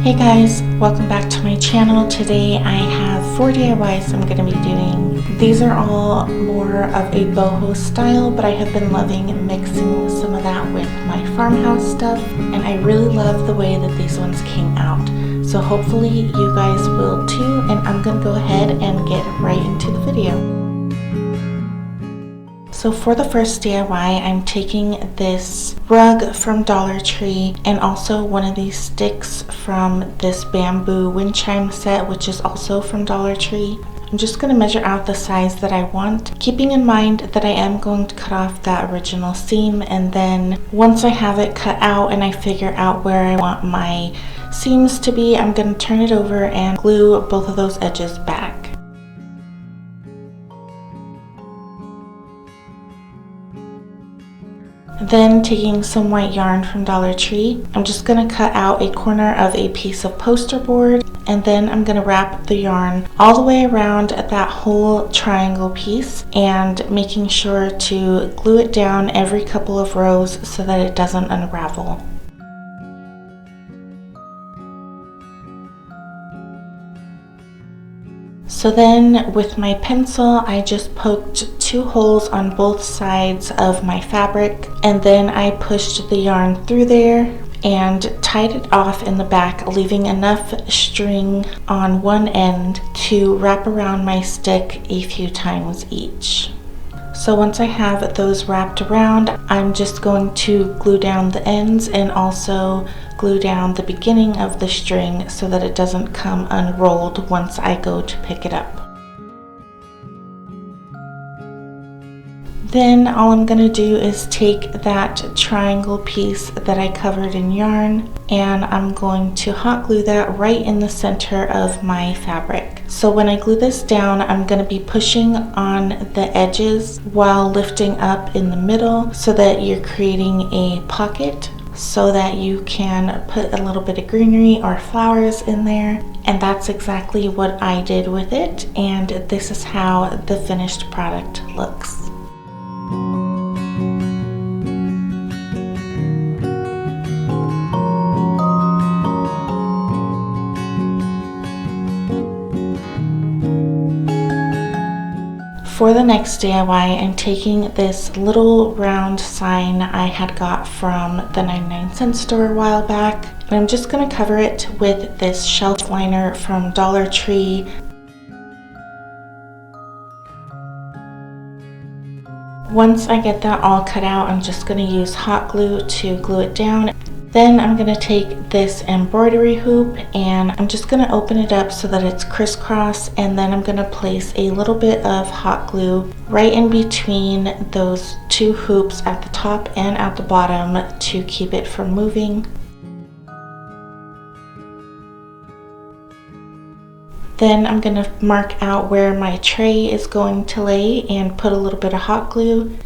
Hey guys, welcome back to my channel. Today I have 4 DIYs I'm going to be doing. These are all more of a boho style, but I have been loving mixing some of that with my farmhouse stuff, and I really love the way that these ones came out. So hopefully you guys will too, and I'm going to go ahead and get right into the video. So for the first DIY, I'm taking this rug from Dollar Tree and also one of these sticks from this bamboo wind chime set, which is also from Dollar Tree. I'm just going to measure out the size that I want, keeping in mind that I am going to cut off that original seam, and then once I have it cut out and I figure out where I want my seams to be, I'm going to turn it over and glue both of those edges back. Then taking some white yarn from Dollar Tree, I'm just going to cut out a corner of a piece of poster board, and then I'm going to wrap the yarn all the way around that whole triangle piece and making sure to glue it down every couple of rows so that it doesn't unravel. So then with my pencil, I just poked 2 holes on both sides of my fabric, and then I pushed the yarn through there and tied it off in the back, leaving enough string on one end to wrap around my stick a few times each. So once I have those wrapped around, I'm just going to glue down the ends and also glue down the beginning of the string so that it doesn't come unrolled once I go to pick it up. Then all I'm going to do is take that triangle piece that I covered in yarn, and I'm going to hot glue that right in the center of my fabric. So when I glue this down, I'm going to be pushing on the edges while lifting up in the middle so that you're creating a pocket so that you can put a little bit of greenery or flowers in there. And that's exactly what I did with it, and this is how the finished product looks. For the next DIY, I'm taking this little round sign I had got from the 99-cent store a while back, and I'm just going to cover it with this shelf liner from Dollar Tree. Once I get that all cut out, I'm just going to use hot glue to glue it down. Then I'm going to take this embroidery hoop and I'm just going to open it up so that it's crisscross, and then I'm going to place a little bit of hot glue right in between those 2 hoops at the top and at the bottom to keep it from moving. Then I'm going to mark out where my tray is going to lay and put a little bit of hot glue.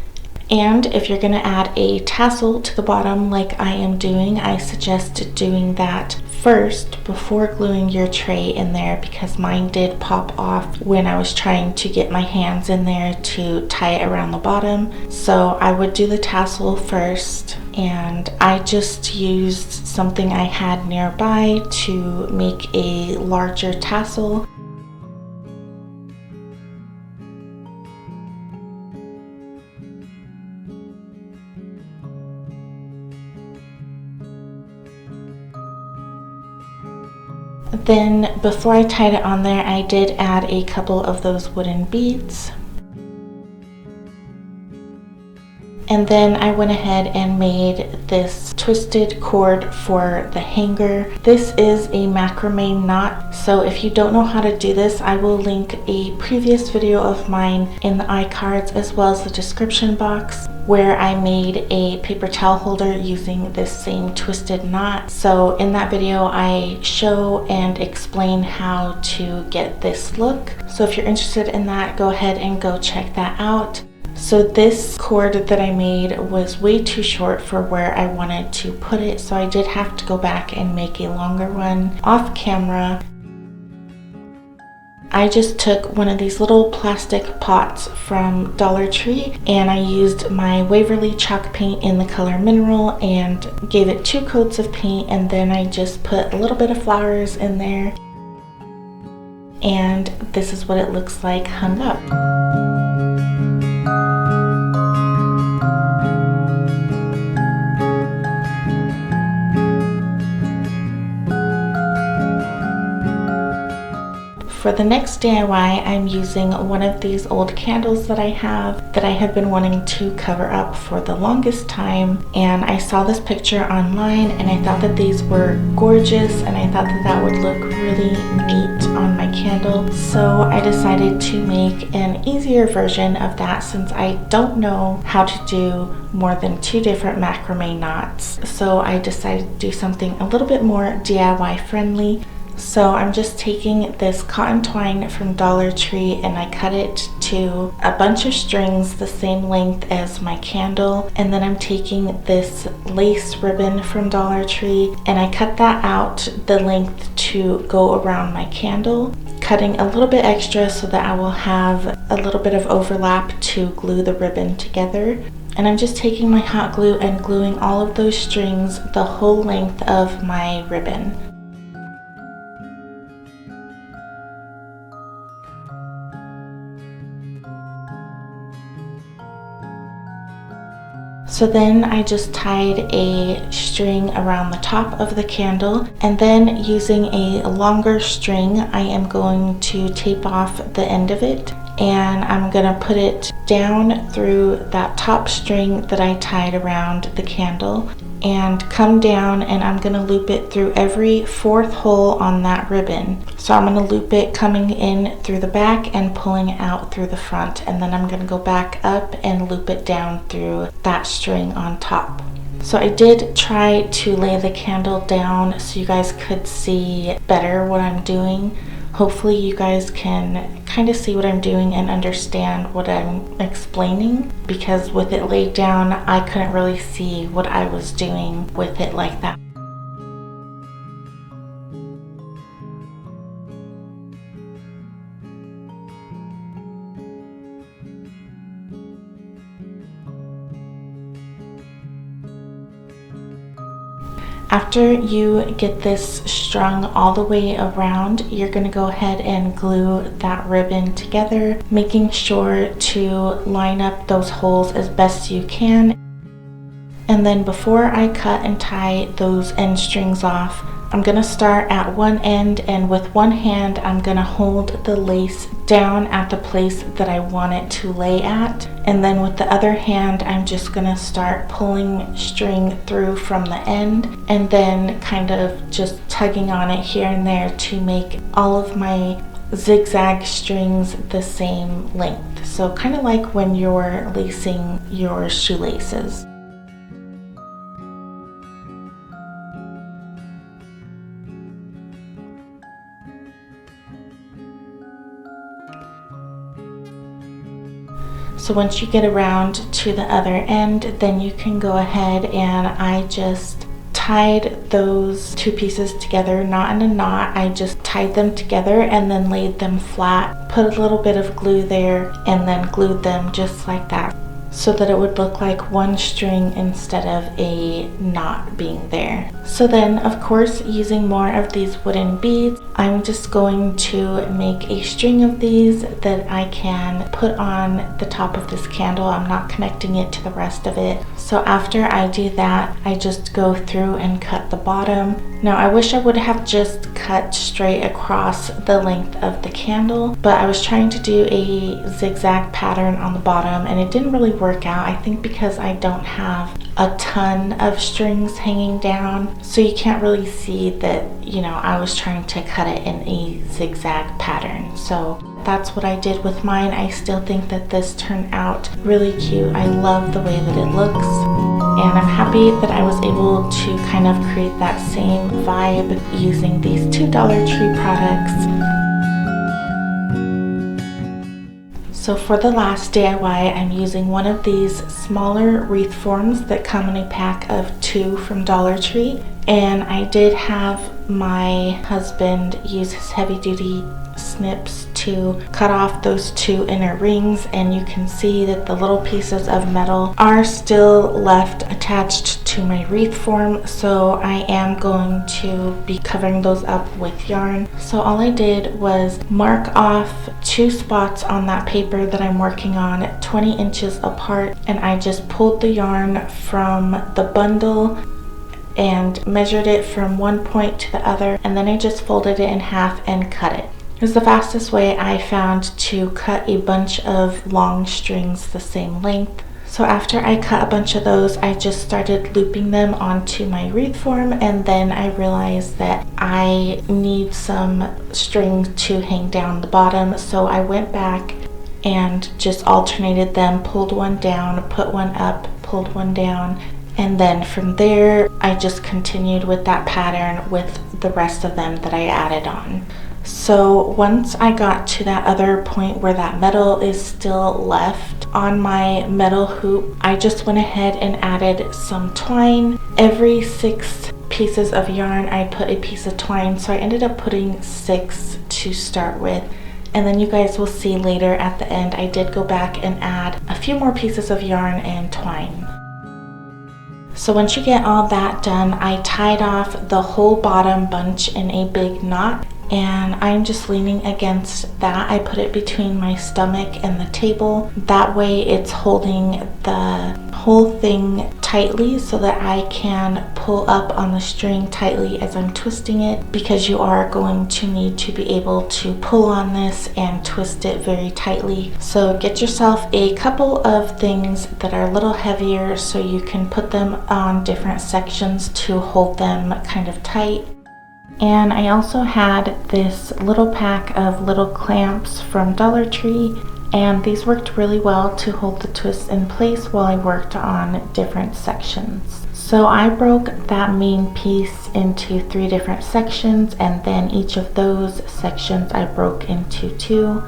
And if you're going to add a tassel to the bottom like I am doing, I suggest doing that first before gluing your tray in there, because mine did pop off when I was trying to get my hands in there to tie it around the bottom. So I would do the tassel first, and I just used something I had nearby to make a larger tassel. Then before I tied it on there, I did add a couple of those wooden beads. And then I went ahead and made this twisted cord for the hanger. This is a macrame knot, so if you don't know how to do this, I will link a previous video of mine in the iCards as well as the description box, where I made a paper towel holder using this same twisted knot. So in that video I show and explain how to get this look. So if you're interested in that, go ahead and go check that out. So this cord that I made was way too short for where I wanted to put it, so I did have to go back and make a longer one off camera. I just took one of these little plastic pots from Dollar Tree and I used my Waverly chalk paint in the color Mineral and gave it 2 coats of paint, and then I just put a little bit of flowers in there, and this is what it looks like hung up. For the next DIY, I'm using one of these old candles that I have been wanting to cover up for the longest time, and I saw this picture online and I thought that these were gorgeous and I thought that that would look really neat on my candle. So I decided to make an easier version of that since I don't know how to do more than 2 different macrame knots. So I decided to do something a little bit more DIY friendly. So I'm just taking this cotton twine from Dollar Tree and I cut it to a bunch of strings the same length as my candle, and then I'm taking this lace ribbon from Dollar Tree and I cut that out the length to go around my candle, cutting a little bit extra so that I will have a little bit of overlap to glue the ribbon together. And I'm just taking my hot glue and gluing all of those strings the whole length of my ribbon. So then I just tied a string around the top of the candle, and then using a longer string I am going to tape off the end of it, and I'm gonna put it down through that top string that I tied around the candle and come down, and I'm gonna loop it through every 4th hole on that ribbon. So I'm gonna loop it coming in through the back and pulling it out through the front, and then I'm gonna go back up and loop it down through that string on top. So I did try to lay the candle down so you guys could see better what I'm doing. Hopefully you guys can kind of see what I'm doing and understand what I'm explaining, because with it laid down I couldn't really see what I was doing with it like that. After you get this strung all the way around, you're going to go ahead and glue that ribbon together, making sure to line up those holes as best you can. And then before I cut and tie those end strings off, I'm going to start at one end, and with one hand I'm going to hold the lace down at the place that I want it to lay at, and then with the other hand I'm just going to start pulling string through from the end and then kind of just tugging on it here and there to make all of my zigzag strings the same length. So kind of like when you're lacing your shoelaces. So once you get around to the other end, then you can go ahead, and I just tied those 2 pieces together, not in a knot. I just tied them together and then laid them flat, put a little bit of glue there, and then glued them just like that, so that it would look like one string instead of a knot being there. So then, of course, using more of these wooden beads, I'm just going to make a string of these that I can put on the top of this candle. I'm not connecting it to the rest of it. So after I do that, I just go through and cut the bottom. Now I wish I would have just cut straight across the length of the candle, but I was trying to do a zigzag pattern on the bottom and it didn't really work out. I think because I don't have a ton of strings hanging down, so you can't really see that, you know, I was trying to cut it in a zigzag pattern. So that's what I did with mine. I still think that this turned out really cute. I love the way that it looks, and I'm happy that I was able to kind of create that same vibe using these 2 Dollar Tree products. So for the last DIY, I'm using one of these smaller wreath forms that come in a pack of 2 from Dollar Tree. And I did have my husband use his heavy duty snips to cut off those 2 inner rings, and you can see that the little pieces of metal are still left attached to my wreath form, so I am going to be covering those up with yarn. So all I did was mark off 2 spots on that paper that I'm working on 20 inches apart, and I just pulled the yarn from the bundle and measured it from one point to the other, and then I just folded it in half and cut it. It was the fastest way I found to cut a bunch of long strings the same length. So after I cut a bunch of those, I just started looping them onto my wreath form, and then I realized that I need some string to hang down the bottom, so I went back and just alternated them, pulled one down, put one up, pulled one down, and then from there I just continued with that pattern with the rest of them that I added on. So once I got to that other point where that metal is still left on my metal hoop, I just went ahead and added some twine. Every 6 pieces of yarn I put a piece of twine, so I ended up putting 6 to start with. And then you guys will see later at the end I did go back and add a few more pieces of yarn and twine. So once you get all that done, I tied off the whole bottom bunch in a big knot, and I'm just leaning against that. I put it between my stomach and the table. That way it's holding the whole thing tightly so that I can pull up on the string tightly as I'm twisting it, because you are going to need to be able to pull on this and twist it very tightly. So get yourself a couple of things that are a little heavier so you can put them on different sections to hold them kind of tight. And I also had this little pack of little clamps from Dollar Tree, and these worked really well to hold the twists in place while I worked on different sections. So I broke that main piece into 3 different sections, and then each of those sections I broke into 2.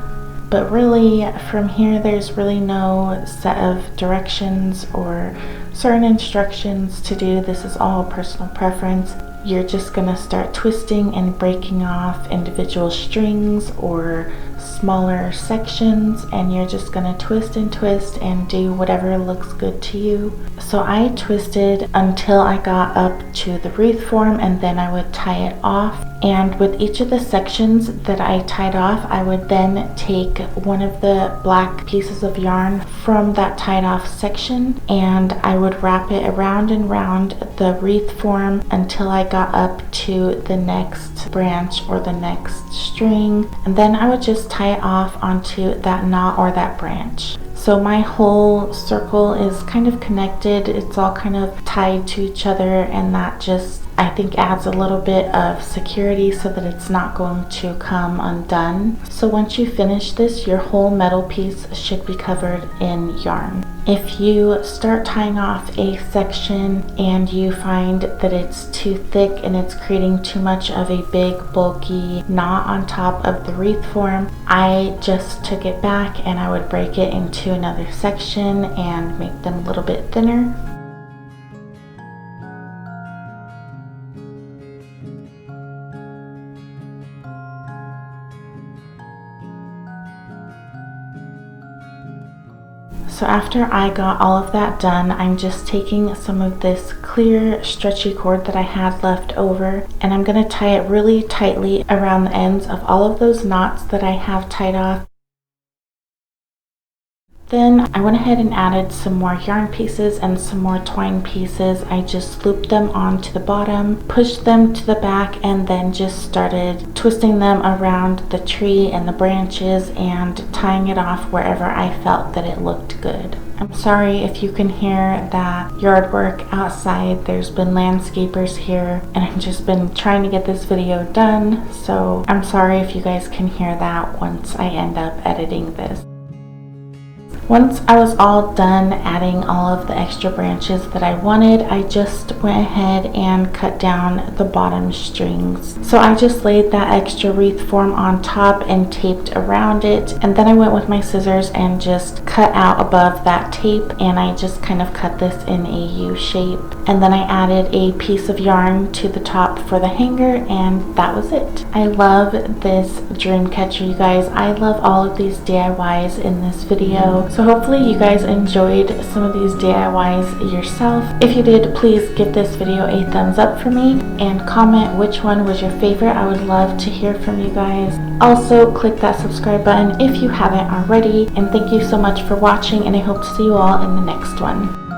But really, from here there's really no set of directions or certain instructions to do. This is all personal preference. You're just gonna start twisting and breaking off individual strings or smaller sections, and you're just gonna twist and do whatever looks good to you. So I twisted until I got up to the wreath form, and then I would tie it off. And with each of the sections that I tied off, I would then take one of the black pieces of yarn from that tied off section, and I would wrap it around and round the wreath form until I got up to the next branch or the next string, and then I would just tie it off onto that knot or that branch. So my whole circle is kind of connected. It's all kind of tied to each other, and that just, I think, adds a little bit of security so that it's not going to come undone. So once you finish this, your whole metal piece should be covered in yarn. If you start tying off a section and you find that it's too thick and it's creating too much of a big bulky knot on top of the wreath form, I just took it back and I would break it into another section and make them a little bit thinner. So after I got all of that done, I'm just taking some of this clear stretchy cord that I had left over, and I'm going to tie it really tightly around the ends of all of those knots that I have tied off. Then I went ahead and added some more yarn pieces and some more twine pieces. I just looped them onto the bottom, pushed them to the back, and then just started twisting them around the tree and the branches and tying it off wherever I felt that it looked good. I'm sorry if you can hear that yard work outside. There's been landscapers here, and I've just been trying to get this video done, so I'm sorry if you guys can hear that once I end up editing this. Once I was all done adding all of the extra branches that I wanted, I just went ahead and cut down the bottom strings. So I just laid that extra wreath form on top and taped around it, and then I went with my scissors and just cut out above that tape, and I just kind of cut this in a U shape. And then I added a piece of yarn to the top for the hanger, and that was it. I love this dream catcher, you guys. I love all of these DIYs in this video. So hopefully you guys enjoyed some of these DIYs yourself. If you did, please give this video a thumbs up for me and comment which one was your favorite. I would love to hear from you guys. Also, click that subscribe button if you haven't already. And thank you so much for watching, and I hope to see you all in the next one.